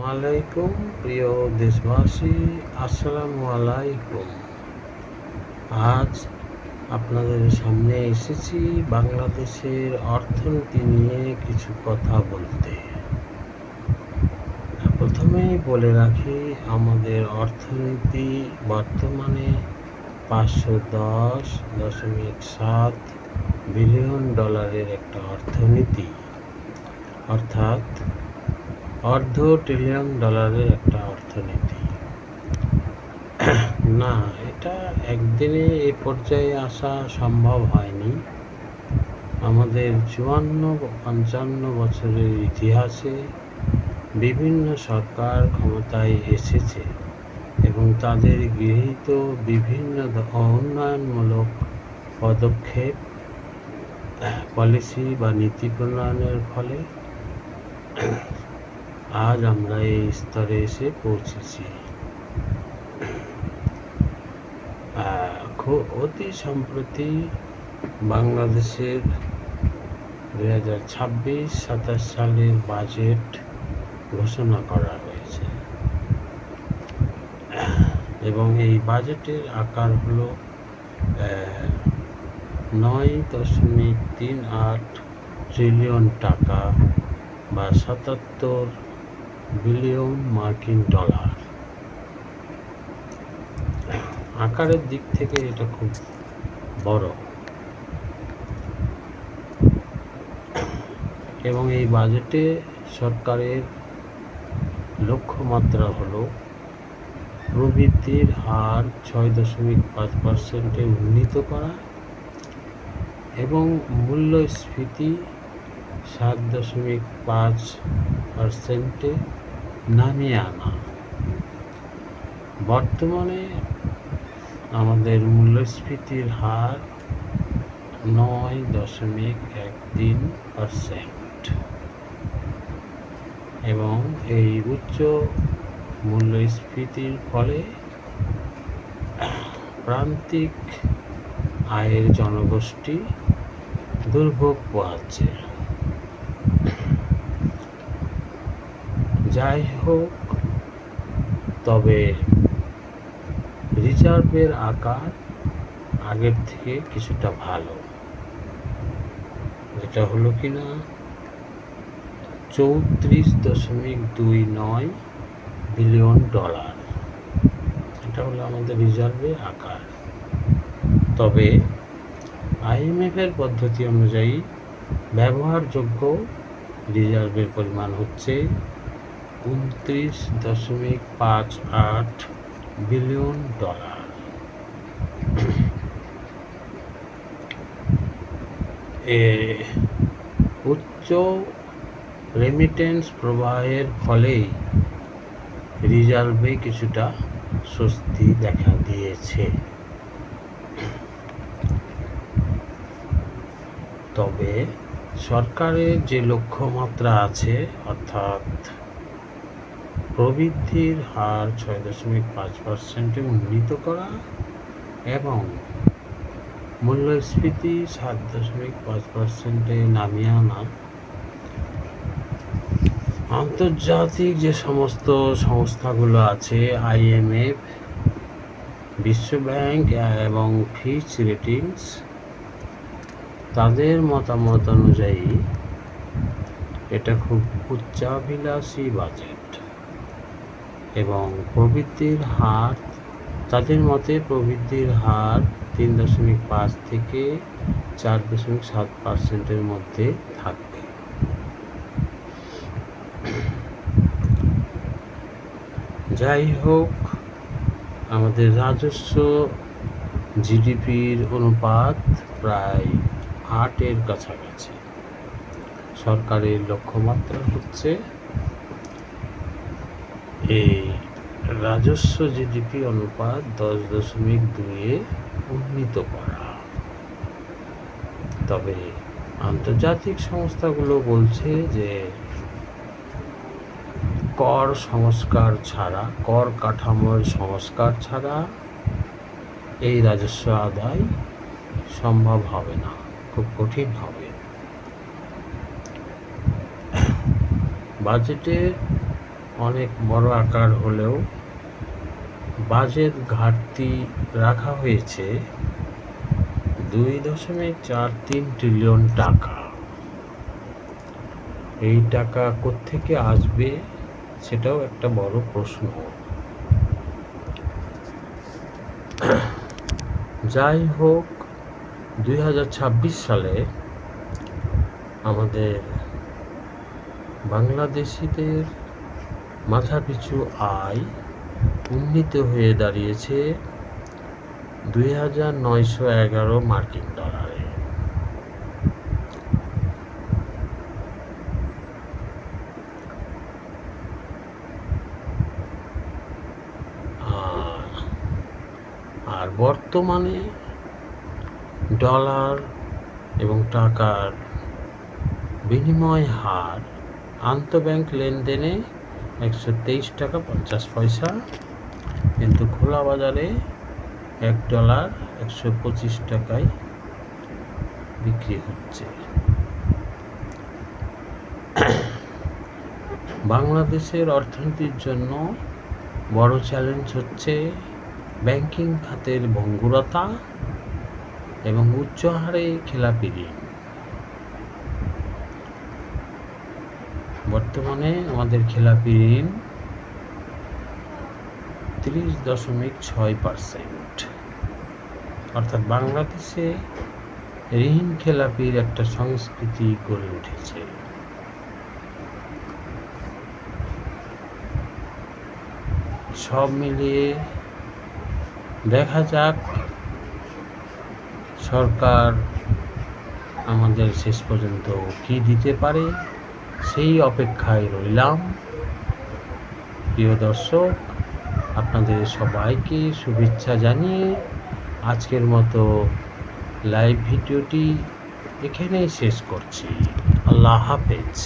আলাইকুম প্রিয় দেশবাসী, আসসালামু আলাইকুম। আজ আপনাদের সামনে এসেছি বাংলাদেশের অর্থনীতি নিয়ে কিছু কথা বলতে। প্রথমেই বলে রাখি, আমাদের অর্থনীতি বর্তমানে 510.7 বিলিয়ন ডলারের একটা অর্থনীতি, অর্থাৎ $1.5 ট্রিলিয়ন একটা অর্থনীতি। না, এটা একদিনে এ পর্যায়ে আসা সম্ভব হয়নি। আমাদের 54-55 বছরের ইতিহাসে বিভিন্ন সরকার ক্ষমতায় এসেছে এবং তাদের গৃহীত বিভিন্ন উন্নয়নমূলক পদক্ষেপ, পলিসি বা নীতি প্রণয়নের ফলে আজ আমরা এই স্তরে এসে পৌঁছেছি। অতি সম্প্রতি বাংলাদেশের 2026-27 সালের বাজেট ঘোষণা করা হয়েছে এবং এই বাজেটের আকার হল 9.38 ট্রিলিয়ন টাকা বা 77 বিলিয়ন মার্কিন ডলার। আকারের দিক থেকে এটা খুব বড় এবং এই বাজেটে সরকারের লক্ষ্যমাত্রা হলো প্রবৃদ্ধির হার 6.5%-এ উন্নীত করা এবং মূল্যস্ফীতি 7.5%-এ নামিয়ে আনা। বর্তমানে আমাদের মূল্যস্ফীতির হার 9.13% এবং এই উচ্চ মূল্যস্ফীতির ফলে প্রান্তিক আয়ের জনগোষ্ঠী দুর্ভোগ পোহাচ্ছে। যাই হোক, তবে রিজার্ভের আকার আগের থেকে কিছুটা ভালো, যেটা হলো কিনা 34.29 বিলিয়ন ডলার। এটা হলো আমাদের রিজার্ভের আকার। তবে IMF এর পদ্ধতি অনুযায়ী ব্যবহারযোগ্য রিজার্ভের পরিমাণ হচ্ছে 29.58 বিলিয়ন ডলার। উচ্চ রেমিটেন্স প্রবাহের ফলেই রিজার্ভে কিছুটা স্বস্তি দেখা দিয়েছে। তবে সরকারের যে লক্ষ্যমাত্রা আছে, অর্থাৎ প্রবৃদ্ধির হার 6.5%-এ উন্নীত করা এবং মূল্যস্ফীতি 7.5%-এ নামিয়ে আনা, আন্তর্জাতিক যে সমস্ত সংস্থাগুলো আছে, IMF, বিশ্বব্যাংক এবং ফিচ রেটিংস, তাদের মতামত অনুযায়ী এটা খুব উচ্চাভিলাষী বাজেট এবং প্রবৃদ্ধির হার, তাদের মতে প্রবৃদ্ধির হার 3.5 থেকে 4.7%-এর মধ্যে থাকবে। যাই হোক, আমাদের রাজস্ব জিডিপির অনুপাত প্রায় 8-এর কাছাকাছি। সরকারের লক্ষ্যমাত্রা হচ্ছে এই রাজস্ব জিডিপি অনুপাত 10.2-এ উন্নীত করা। তবে আন্তর্জাতিক সংস্থাগুলো বলছে যে কর সংস্কার ছাড়া, কর কাঠামোর সংস্কার ছাড়া এই রাজস্ব আদায় সম্ভব হবে না, খুব কঠিন হবে। বাজেটের অনেক বড় আকার হলেও বাজেট ঘাটতি রাখা হয়েছে 2.43 ট্রিলিয়ন টাকা। এই টাকা কোত্থেকে আসবে সেটাও একটা বড় প্রশ্ন। যাই হোক, 2026 সালে আমাদের বাংলাদেশিদের মাথাপিছু আয় উন্নীত হয়ে দাঁড়িয়েছে 2,911 মার্কিন ডলারে। আর বর্তমানে ডলার এবং টাকার বিনিময় হার আন্তঃব্যাংক লেনদেনে 123 টাকা 50 পয়সা, কিন্তু খোলা বাজারে $1 125 টাকায় বিক্রি হচ্ছে। বাংলাদেশের অর্থনীতির জন্য বড় চ্যালেঞ্জ হচ্ছে ব্যাংকিং খাতের ভঙ্গুরতা এবং উচ্চ হারে খেলাপি ঋণ। বর্তমানে আমাদের খেলাপি ঋণ 30.6%, অর্থাৎ বাংলাদেশে ঋণ খেলাপির একটা সংস্কৃতি গড়ে উঠেছে। সব মিলিয়ে দেখা যাক সরকার আমাদের শেষ পর্যন্ত কি দিতে পারে, সেই অপেক্ষায় রইলাম। প্রিয় দর্শক, আপনাদের সবাইকে শুভেচ্ছা জানিয়ে আজকের মতো লাইভ ভিডিওটি এখানেই শেষ করছি। আল্লাহ হাফেজ।